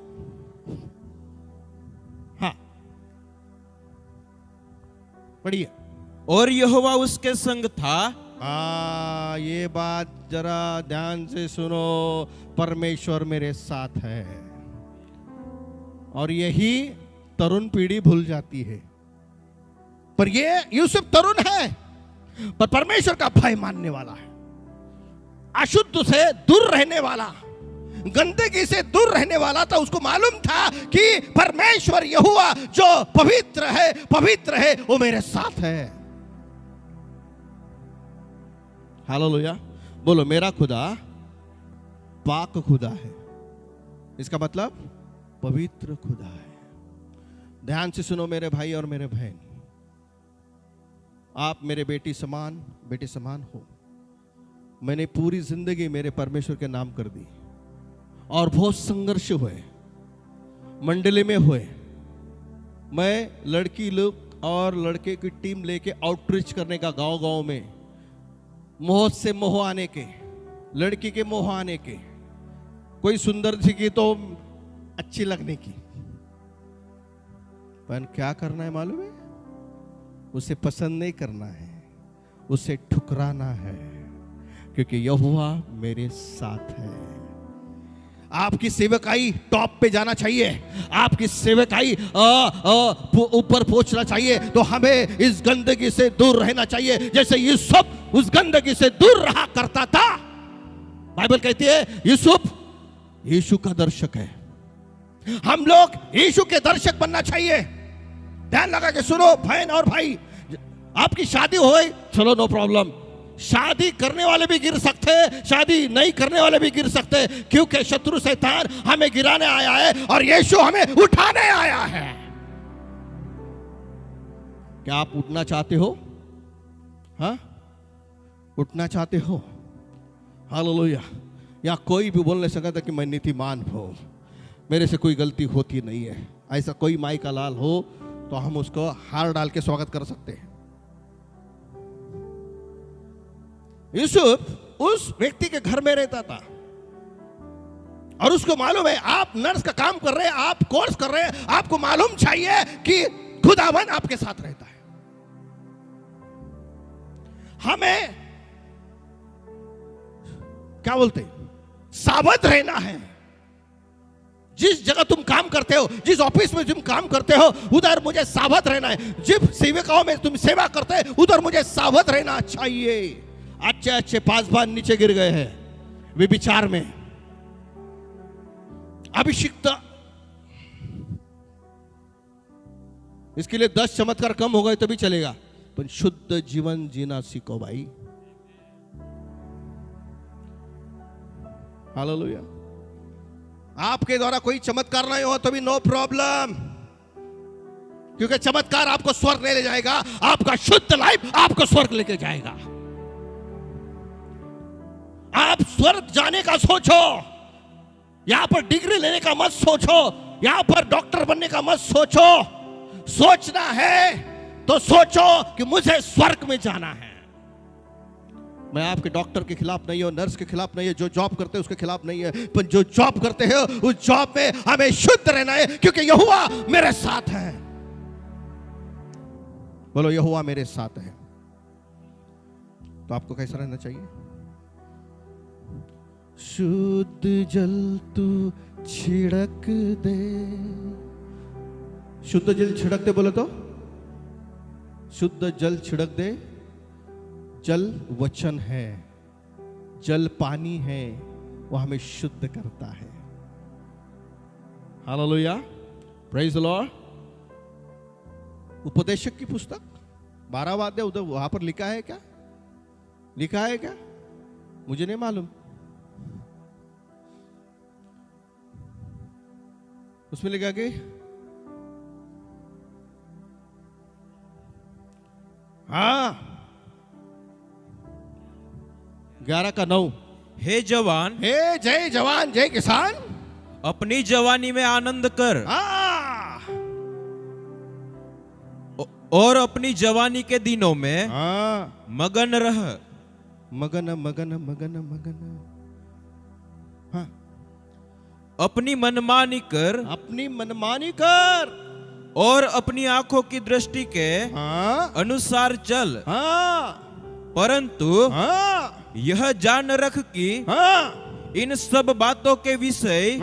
हाँ पढ़िए। और यहोवा उसके संग था। ये बात जरा ध्यान से सुनो। परमेश्वर मेरे साथ है। और यही तरुण पीढ़ी भूल जाती है। पर ये यूसुफ तरुण है, पर परमेश्वर का भय मानने वाला है, अशुद्ध से दूर रहने वाला, गंदगी से दूर रहने वाला था। उसको मालूम था कि परमेश्वर यहोवा जो पवित्र है वो मेरे साथ है। हालेलुया। बोलो मेरा खुदा पाक खुदा है। इसका मतलब पवित्र खुदा है। ध्यान से सुनो मेरे भाई और मेरे बहन, आप मेरे बेटे समान हो। मैंने पूरी जिंदगी मेरे परमेश्वर के नाम कर दी और बहुत संघर्ष हुए, मंडली में हुए। मैं लड़की लोग और लड़के की टीम लेके आउटरीच करने का गांव में, मोह से मोह आने के, लड़की के मोह आने के, कोई सुंदर दिखी तो अच्छी लगने की। पर क्या करना है मालूम है? उसे पसंद नहीं करना है, उसे ठुकराना है, क्योंकि यहोवा मेरे साथ है। आपकी सेवकाई टॉप पे जाना चाहिए, आपकी सेवकाई ऊपर पहुंचना चाहिए। तो हमें इस गंदगी से दूर रहना चाहिए, जैसे यूसुफ उस गंदगी से दूर रहा करता था। बाइबल कहती है यूसुफ यीशु का दर्शक है। हम लोग यीशु के दर्शक बनना चाहिए। ध्यान लगा के सुनो बहन और भाई, आपकी शादी हो गई, चलो नो प्रॉब्लम। शादी करने वाले भी गिर सकते हैं, शादी नहीं करने वाले भी गिर सकते हैं, क्योंकि शत्रु शैतान हमें गिराने आया है और यीशु हमें उठाने आया है। क्या आप उठना चाहते हो? हाँ, उठना चाहते हो? हालेलुया। या कोई भी बोल नहीं सकता कि मैं नीतिमान हूं, मेरे से कोई गलती होती नहीं है। ऐसा कोई माई का लाल हो तो हम उसको हार डाल के स्वागत कर सकते हैं। यूसुफ उस व्यक्ति के घर में रहता था और उसको मालूम है आप नर्स का काम कर रहे हैं, आप कोर्स कर रहे हैं, आपको मालूम चाहिए कि खुदावन आपके साथ रहता है। हमें क्या बोलते हैं, सावध रहना है। जिस जगह तुम काम करते हो, जिस ऑफिस में तुम काम करते हो, उधर मुझे सावध रहना है। जिस सेविकाओं में तुम सेवा करते हो, उधर मुझे सावध रहना चाहिए। अच्छे अच्छे पासवान नीचे गिर गए हैं व्यभिचार में। अभिषिक्ता, इसके लिए 10 चमत्कार कम हो गए तभी चलेगा, पर शुद्ध जीवन जीना सीखो भाई। हालेलुया। आपके द्वारा कोई चमत्कार नहीं हो तो भी नो प्रॉब्लम, क्योंकि चमत्कार आपको स्वर्ग ले जाएगा। आपका शुद्ध लाइफ आपको स्वर्ग लेके जाएगा। आप स्वर्ग जाने का सोचो, यहां पर डिग्री लेने का मत सोचो, यहां पर डॉक्टर बनने का मत सोचो। सोचना है तो सोचो कि मुझे स्वर्ग में जाना है। मैं आपके डॉक्टर के खिलाफ नहीं हूं, नर्स के खिलाफ नहीं है, जो जॉब करते हैं उसके खिलाफ नहीं है, पर जो जॉब करते हैं उस जॉब में हमें शुद्ध रहना है, क्योंकि यहोवा मेरे साथ है। बोलो यहोवा मेरे साथ है। तो आपको कैसा रहना चाहिए? शुद्ध जल तू छिड़क दे। शुद्ध जल छिड़क दे, बोलो तो शुद्ध जल छिड़क दे। जल वचन है, जल पानी है, वो हमें शुद्ध करता है। Hallelujah, praise the Lord. उपदेशक की पुस्तक 12वां अध्याय, उधर वहां पर लिखा है क्या? लिखा है क्या? मुझे नहीं मालूम। उसमें लिखा कि हाँ 11:9, हे जवान, हे जय जवान जय किसान, अपनी जवानी में आनंद कर और अपनी जवानी के दिनों में मगन रह। मगन मगन मगन मगन। हाँ, अपनी मनमानी कर, अपनी मनमानी कर और अपनी आंखों की दृष्टि के अनुसार चल। परंतु यह जान रख कि इन सब बातों के विषय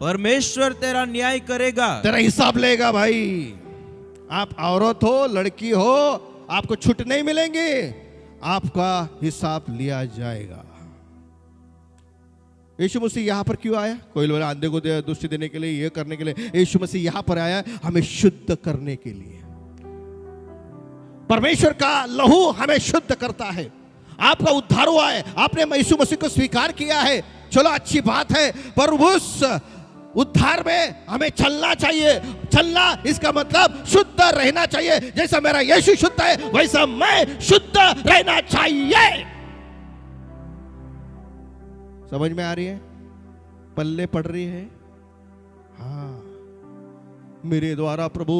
परमेश्वर तेरा न्याय करेगा, तेरा हिसाब लेगा। भाई आप औरत हो, लड़की हो, आपको छूट नहीं मिलेंगे, आपका हिसाब लिया जाएगा। यीशु मसीह यहां पर क्यों आया? कोई बोला अंधे को दृष्टि देने के लिए, ये करने के लिए। यीशु मसीह यहां पर आया हमें शुद्ध करने के लिए। परमेश्वर का लहू हमें शुद्ध करता है। आपका उद्धार हुआ है, आपने यीशु मसीह को स्वीकार किया है, चलो अच्छी बात है, पर उस उद्धार में हमें चलना चाहिए। चलना इसका मतलब शुद्ध रहना चाहिए। जैसा मेरा यीशु शुद्ध है, वैसा मैं शुद्ध रहना चाहिए। समझ में आ रही है? पल्ले पड़ रही है? हाँ, मेरे द्वारा प्रभु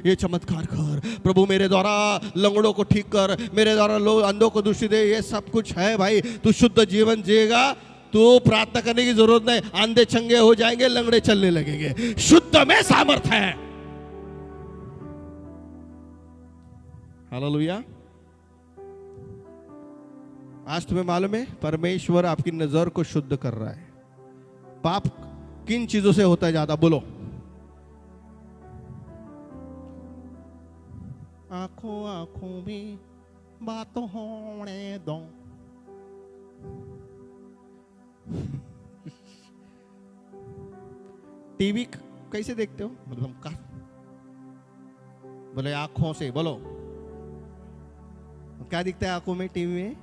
ये चमत्कार कर, प्रभु मेरे द्वारा लंगड़ों को ठीक कर, मेरे द्वारा लोग अंधों को दृष्टि दे, ये सब कुछ है भाई। तू शुद्ध जीवन जिएगा, तू प्रार्थना करने की जरूरत नहीं। अंधे चंगे हो जाएंगे, लंगड़े चलने लगेंगे। शुद्ध में सामर्थ्य है। हालेलुया। आज तुम्हें मालूम है परमेश्वर आपकी नजर को शुद्ध कर रहा है। पाप किन चीजों से होता है ज्यादा? बोलो। आंखों आंखों में बात होने दो। टीवी कैसे देखते हो? मतलब हम का बोले आंखों से। बोलो क्या दिखता है आंखों में? टीवी में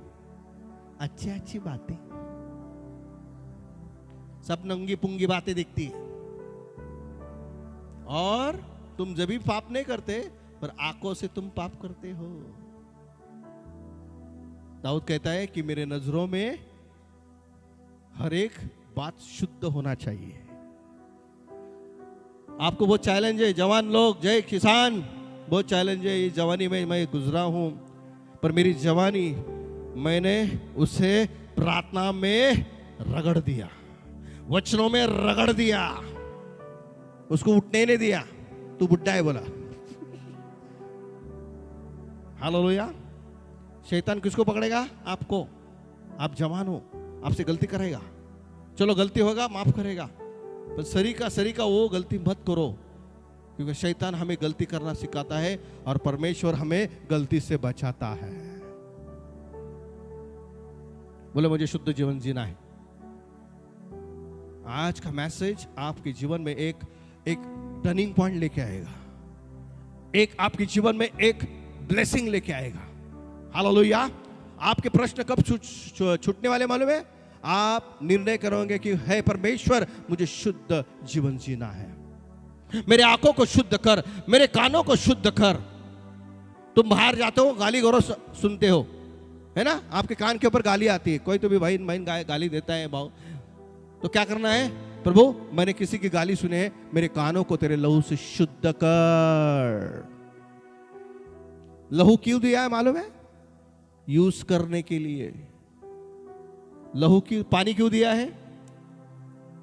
अच्छी अच्छी बातें, सब नंगी पुंगी बातें दिखती है। और तुम जब भी पाप नहीं करते, पर आंखों से तुम पाप करते हो। दाऊद कहता है कि मेरे नजरों में हर एक बात शुद्ध होना चाहिए। आपको बहुत चैलेंज है जवान लोग, जय किसान, बहुत चैलेंज है। ये जवानी में मैं गुजरा हूं, पर मेरी जवानी मैंने उसे प्रार्थना में रगड़ दिया, वचनों में रगड़ दिया, उसको उठने नहीं दिया। तू बुड्ढा है बोला। हालेलुया। शैतान किसको पकड़ेगा? आपको। आप जवान हो, आपसे गलती करेगा, चलो गलती होगा माफ करेगा, पर सरी का वो गलती मत करो, क्योंकि शैतान हमें गलती करना सिखाता है और परमेश्वर हमें गलती से बचाता है। बोले मुझे शुद्ध जीवन जीना है। आज का मैसेज आपके जीवन में एक टर्निंग पॉइंट लेके आएगा, एक आपके जीवन में एक ब्लेसिंग लेके आएगा। हालेलुया। आपके प्रश्न कब छूटने वाले मालूम है? आप निर्णय करोगे कि हे परमेश्वर मुझे शुद्ध जीवन जीना है, मेरे आंखों को शुद्ध कर, मेरे कानों को शुद्ध कर। तुम बाहर जाते हो, गाली गौरव सुनते हो, है ना? आपके कान के ऊपर गाली आती है, कोई तो भी भाई बहन गाली देता है भाव, तो क्या करना है? प्रभु मैंने किसी की गाली सुने है, मेरे कानों को तेरे लहू से शुद्ध कर। लहू क्यों दिया है मालूम है? यूज करने के लिए। लहू की पानी क्यों दिया है?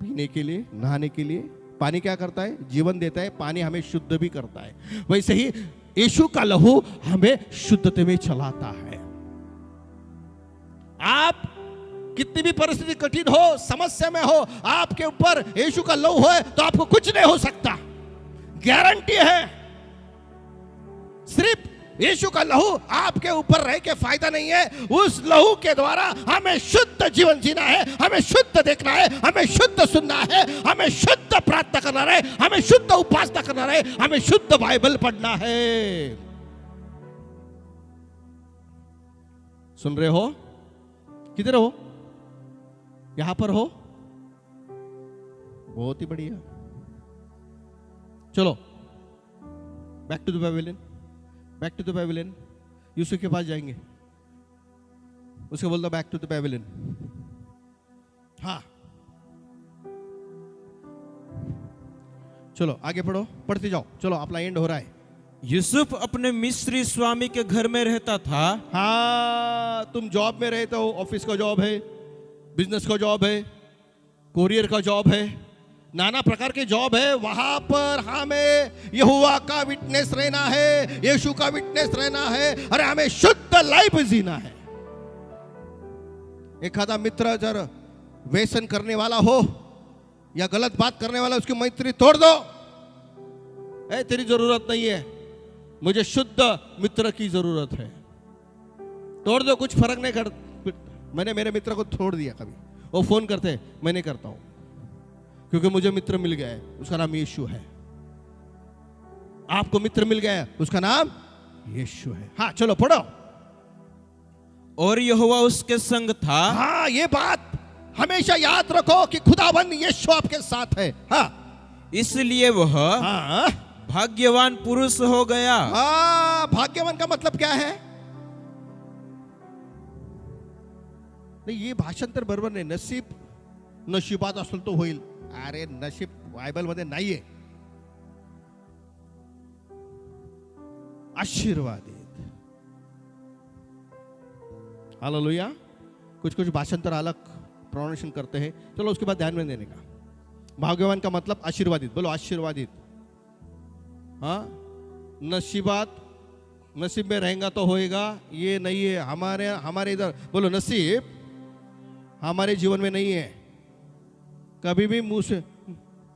पीने के लिए, नहाने के लिए। पानी क्या करता है? जीवन देता है। पानी हमें शुद्ध भी करता है। वैसे ही यीशु का लहू हमें शुद्धता में चलाता है। आप कितनी भी परिस्थिति कठिन हो, समस्या में हो, आपके ऊपर यीशु का लहू है तो आपको कुछ नहीं हो सकता, गारंटी है। सिर्फ यीशु का लहू आपके ऊपर रह के फायदा नहीं है, उस लहू के द्वारा हमें शुद्ध जीवन जीना है, हमें शुद्ध देखना है, हमें शुद्ध सुनना है, हमें शुद्ध प्रार्थना करना है, हमें शुद्ध उपासना करना है, हमें शुद्ध बाइबल पढ़ना है। सुन रहे हो? किधर हो? यहां पर हो? बहुत ही बढ़िया। चलो back to the pavilion, back to the pavilion. Yusuf के पास जाएंगे, उसको बोलता बैक टू द पैविलियन। हाँ चलो आगे पढ़ो, पढ़ते जाओ, चलो अपना एंड हो रहा है। यूसुफ अपने मिस्री स्वामी के घर में रहता था। हाँ, तुम जॉब में रहते हो, ऑफिस का जॉब है, बिजनेस का जॉब है, कोरियर का जॉब है, नाना प्रकार के जॉब है। वहां पर हमें यहोवा का विटनेस रहना है, यीशु का विटनेस रहना है, अरे हमें शुद्ध लाइफ जीना है। एक आधा मित्र जर व्यसन करने वाला हो या गलत बात करने वाला, उसकी मैत्री तोड़ दो। तेरी जरूरत नहीं है, मुझे शुद्ध मित्र की जरूरत है। तोड़ दो, कुछ फर्क नहीं कर। मैंने मेरे मित्र को छोड़ दिया, कभी वो फोन करते मैं नहीं करता हूं, क्योंकि मुझे मित्र मिल गया है, उसका नाम यीशु है। आपको मित्र मिल गया है, उसका नाम यीशु है। हाँ चलो पढ़ो। और यहोवा उसके संग था। हाँ, ये बात हमेशा याद रखो कि खुदाबंद यीशु आपके साथ है। हाँ, इसलिए वह हाँ भाग्यवान पुरुष हो गया। हाँ, भाग्यवान का मतलब क्या है? नहीं, ये भाषांतर बरोबर नाही। नसीब नशिबात असेल तो होईल। अरे नशीब बायबल मध्ये नाहीये। आशीर्वादित। हालेलुया। कुछ कुछ भाषांतर अलग प्रोनाउंसिएशन करते हैं, चलो उसके बाद ध्यान में देने का। भाग्यवान का मतलब आशीर्वादित। बोलो आशीर्वादित। हाँ, नसीबात, नसीब में रहेगा तो होएगा, ये नहीं है। हमारे इधर बोलो नसीब हमारे जीवन में नहीं है। कभी भी मुंह से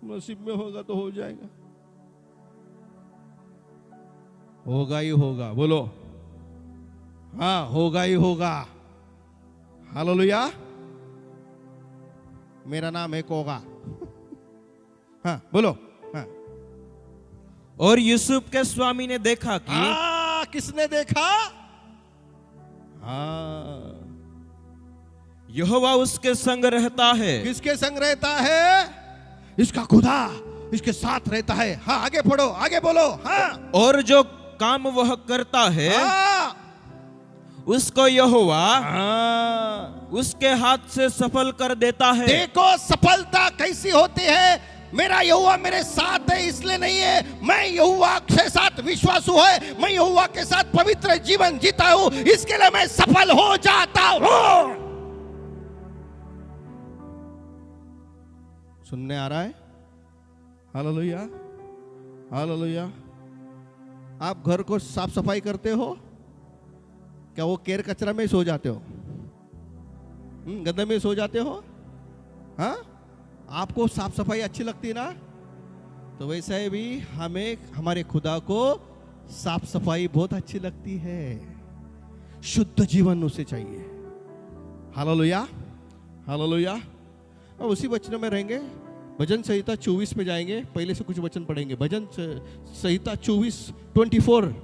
नसीब में होगा तो हो जाएगा, होगा ही होगा, बोलो हाँ होगा ही होगा। हालेलुया। मेरा नाम है कोगा। हाँ बोलो। हाँ। और यूसुफ के स्वामी ने देखा कि किसने देखा? हाँ, यहोवा उसके संग रहता है। किसके संग रहता है? इसका खुदा इसके साथ रहता है। हाँ आगे पढ़ो, आगे बोलो। हाँ, और जो काम वह करता है उसको यहोवा उसके हाथ से सफल कर देता है। देखो सफलता कैसी होती है। मेरा यहोवा मेरे साथ है इसलिए नहीं है, मैं यहोवा के साथ विश्वासू है, मैं यहोवा के साथ पवित्र जीवन जीता हूं, इसके लिए मैं सफल हो जाता हूं। सुनने आ रहा है? Hallelujah, hallelujah. आप घर को साफ सफाई करते हो क्या? वो केर कचरा में सो जाते हो? गद्दे में सो जाते हो? हाँ, आपको साफ सफाई अच्छी लगती ना? तो वैसे ही भी हमें हमारे खुदा को साफ सफाई बहुत अच्छी लगती है। शुद्ध जीवन उसे चाहिए। Hallelujah, hallelujah. अब उसी वचनों में रहेंगे। भजन संहिता 24 पे जाएंगे, पहले से कुछ वचन पढ़ेंगे। भजन संहिता 24:24।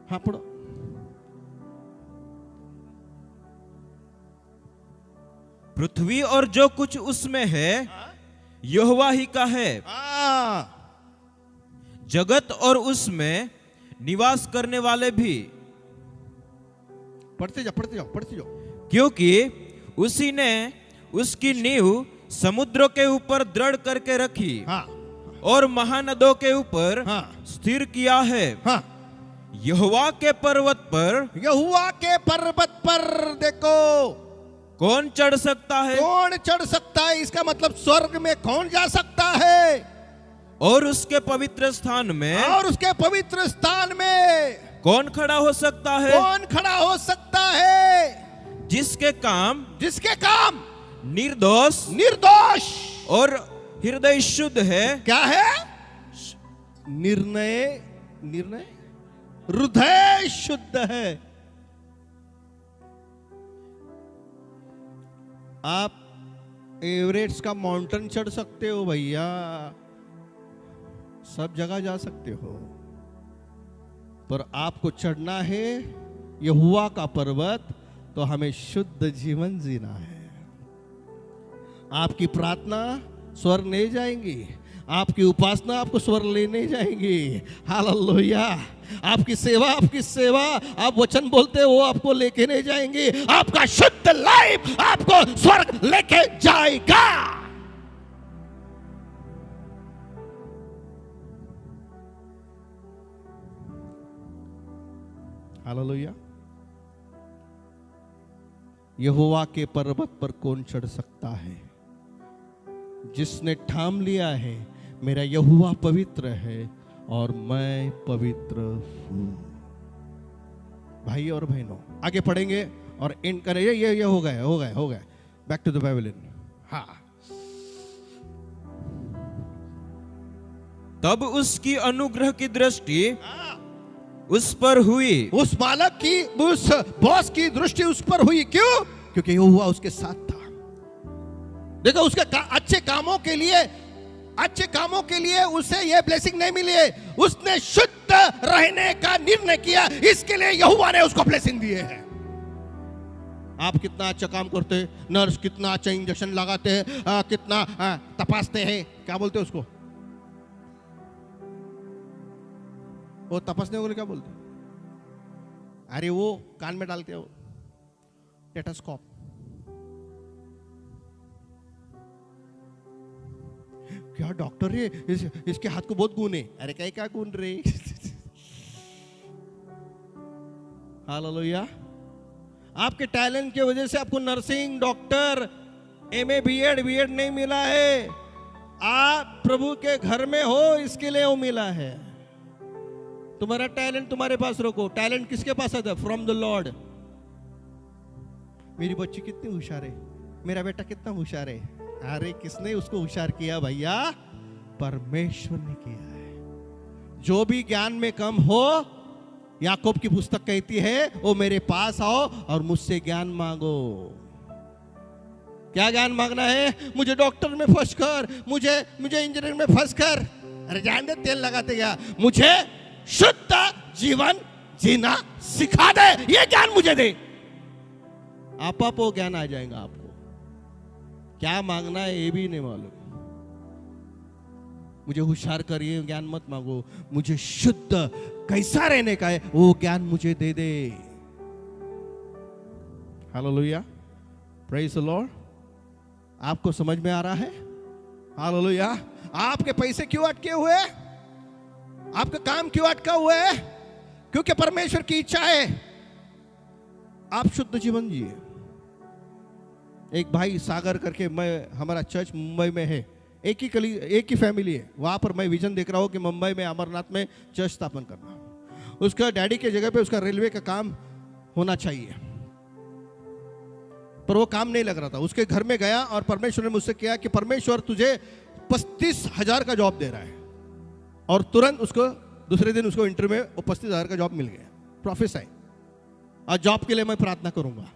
हाँ पढ़ो। पृथ्वी और जो कुछ उसमें है यहोवा ही का है। जगत और उसमें निवास करने वाले भी। पढ़ते जाओ, पढ़ते जाओ, पढ़ते जाओ। क्योंकि उसी ने उसकी नींव समुद्रों के ऊपर दृढ़ करके रखी। हाँ। और महानदों के ऊपर हाँ। स्थिर किया है। हाँ। यहोवा के पर्वत पर, यहोवा के पर्वत पर देखो कौन चढ़ सकता है? कौन चढ़ सकता है? इसका मतलब स्वर्ग में कौन जा सकता है? और उसके पवित्र स्थान में, और उसके पवित्र स्थान में कौन खड़ा हो सकता है? कौन खड़ा हो सकता है? जिसके काम निर्दोष और हृदय शुद्ध है। क्या है? निर्णय हृदय शुद्ध है। आप एवरेस्ट का माउंटेन चढ़ सकते हो भैया, सब जगह जा सकते हो, पर आपको चढ़ना है यहोवा का पर्वत, तो हमें शुद्ध जीवन जीना है। आपकी प्रार्थना स्वर्ग ले जाएंगी, आपकी उपासना आपको स्वर्ग लेने जाएंगी। हालेलुया। आपकी सेवा आप वचन बोलते हो, वो आपको लेके नहीं जाएंगे। आपका शुद्ध लाइफ आपको स्वर्ग लेके जाएगा। हालेलुया। यहोवा के पर्वत पर कौन चढ़ सकता है? जिसने ठाम लिया है मेरा यहोवा पवित्र है और मैं पवित्र हूं। भाई और बहनों, आगे पढ़ेंगे और एंड करेंगे। ये हो गया। Back to the pavilion. हाँ। तब उसकी अनुग्रह की दृष्टि उस पर हुई। उस मालक की, उस बॉस की दृष्टि उस पर हुई। क्यों? क्योंकि यहोवा उसके साथ था। देखो, उसके अच्छे कामों के लिए उसे यह ब्लेसिंग नहीं मिली है। उसने शुद्ध रहने का निर्णय किया, इसके लिए यहोवा ने उसको ब्लेसिंग दिए है। आप कितना अच्छा काम करते हैं, नर्स कितना अच्छा इंजेक्शन लगाते हैं, कितना तपासते हैं, क्या बोलते हैं उसको? वो तपासने वाले क्या बोलते? अरे वो कान में डालते हो टेटास्कोप। क्या डॉक्टर रे, इसके हाथ को बहुत गुण है। अरे क्या गुण रे? हालेलुया। आपके टैलेंट की वजह से आपको नर्सिंग, डॉक्टर, एमए, बीएड नहीं मिला है। आप प्रभु के घर में हो, इसके लिए वो मिला है। तुम्हारा टैलेंट तुम्हारे पास रखो। टैलेंट किसके पास आता है? From the Lord. मेरी बच्ची कितनी होशियार है, मेरा बेटा कितना होशियार है। अरे किसने उसको होशियार किया भैया? परमेश्वर ने किया है। जो भी ज्ञान में कम हो, याकूब की पुस्तक कहती है, वो मेरे पास आओ और मुझसे ज्ञान मांगो। क्या ज्ञान मांगना है? मुझे डॉक्टर में फंस कर, मुझे इंजीनियरिंग में फंस कर। अरे जान दे, तेल लगाते गया। मुझे शुद्ध जीवन जीना सिखा दे, ये ज्ञान मुझे दे। आप वो ज्ञान आ जाएगा आपको। क्या मांगना है ये भी नहीं मालूम। मुझे होशियार करिए ज्ञान मत मांगो, मुझे शुद्ध कैसा रहने का है वो ज्ञान मुझे दे दे। Hallelujah, praise the lord. आपको समझ में आ रहा है? हालेलुया। आपके पैसे क्यों अटके हुए? आपका काम क्यों अटका हुआ है? क्योंकि परमेश्वर की इच्छा है आप शुद्ध जीवन जिए। एक भाई सागर करके, हमारा चर्च मुंबई में है, एक ही फैमिली है। वहां पर मैं विजन देख रहा हूं कि मुंबई में अमरनाथ में चर्च स्थापन करना। उसका डैडी के जगह पे उसका रेलवे का काम होना चाहिए, पर वो काम नहीं लग रहा था। उसके घर में गया और परमेश्वर ने मुझसे किया कि परमेश्वर तुझे 35,000 का जॉब दे रहा है। और तुरंत उसको दूसरे दिन उसको इंटरव्यू में वो 35,000 का जॉब मिल गया। प्रोफेसर, और जॉब के लिए मैं प्रार्थना करूंगा।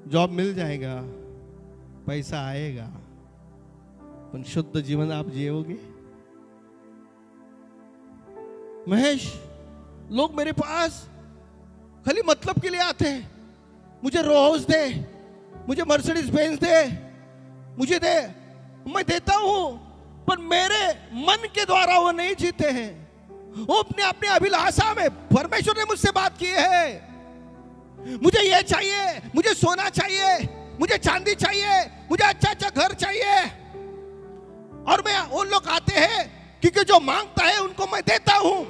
जॉब मिल जाएगा, पैसा आएगा, पर शुद्ध जीवन आप जियोगे? महेश, लोग मेरे पास खाली मतलब के लिए आते हैं। मुझे रोज दे, मुझे मर्सिडीज बेंज दे, मुझे दे। मैं देता हूं, पर मेरे मन के द्वारा वो नहीं जीते हैं। वो अपने अपने अभिलाषा में। परमेश्वर ने मुझसे बात की है, मुझे ये चाहिए, मुझे सोना चाहिए, मुझे चांदी चाहिए, मुझे अच्छा अच्छा घर चाहिए। और मैं, उन लोग आते हैं क्योंकि जो मांगता है उनको मैं देता हूं।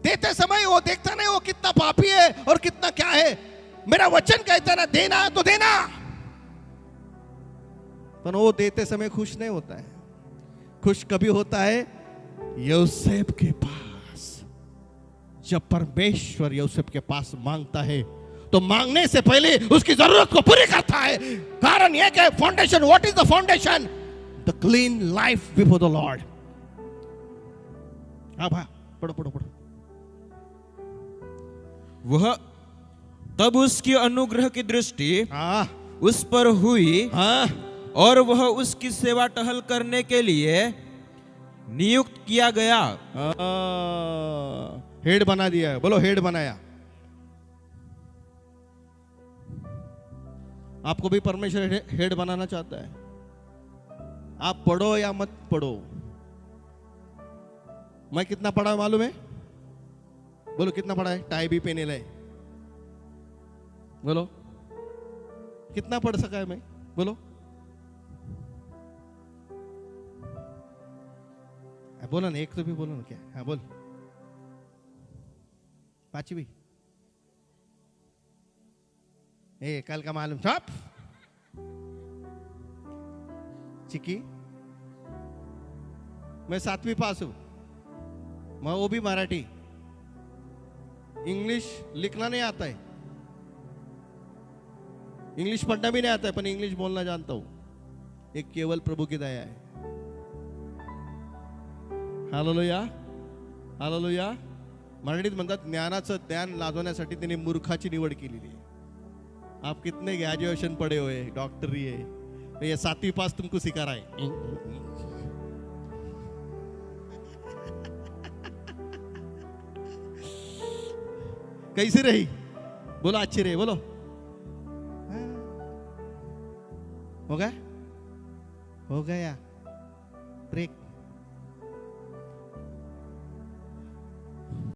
देते समय वो देखता नहीं वो कितना पापी है और कितना क्या है। मेरा वचन कहता ना, देना तो देना, पर वो देते समय खुश नहीं होता है। खुश कभी होता है यूसुफ के पास। जब परमेश्वर यूसुफ के पास मांगता है तो मांगने से पहले उसकी जरूरत को पूरी करता है। कारण यह कि foundation, what is the foundation? The clean life before the Lord. हाँ भाई, पढ़ो पढ़ो पढ़ो। वह तब उसकी अनुग्रह की दृष्टि उस पर हुई और वह उसकी सेवा टहल करने के लिए नियुक्त किया गया। हेड बना दिया है। बोलो, हेड बनाया। आपको भी परमेश्वर हेड बनाना चाहता है। आप पढ़ो या मत पढ़ो। मैं कितना पढ़ा मालूम है? बोलो कितना पढ़ा है? टाई भी पहने ले। बोलो कितना पढ़ सका है मैं? बोलो। बोलो ना, एक तो भी बोलो ना। क्या? हाँ बोल। 5वीं। कल का मालूम छाप। चिकी, मैं 7वीं पास हूं। मैं वो भी मराठी। इंग्लिश लिखना नहीं आता है, इंग्लिश पढ़ना भी नहीं आता है, पर इंग्लिश बोलना जानता हूं। एक केवल प्रभु की दया है। Hallelujah, hallelujah. मराठीत म्हणतात ज्ञानाचं ज्ञान लाजवण्यासाठी त्यांनी मूर्खाची निवड केलेली आहे। आप कितने ग्रेजुएशन पढ़े हुए, डॉक्टरी है, तो ये 7वीं पास तुमको सिखा रहा है। कैसी रही? बोलो अच्छी रही। बोलो हो गया, हो गया। ब्रेक।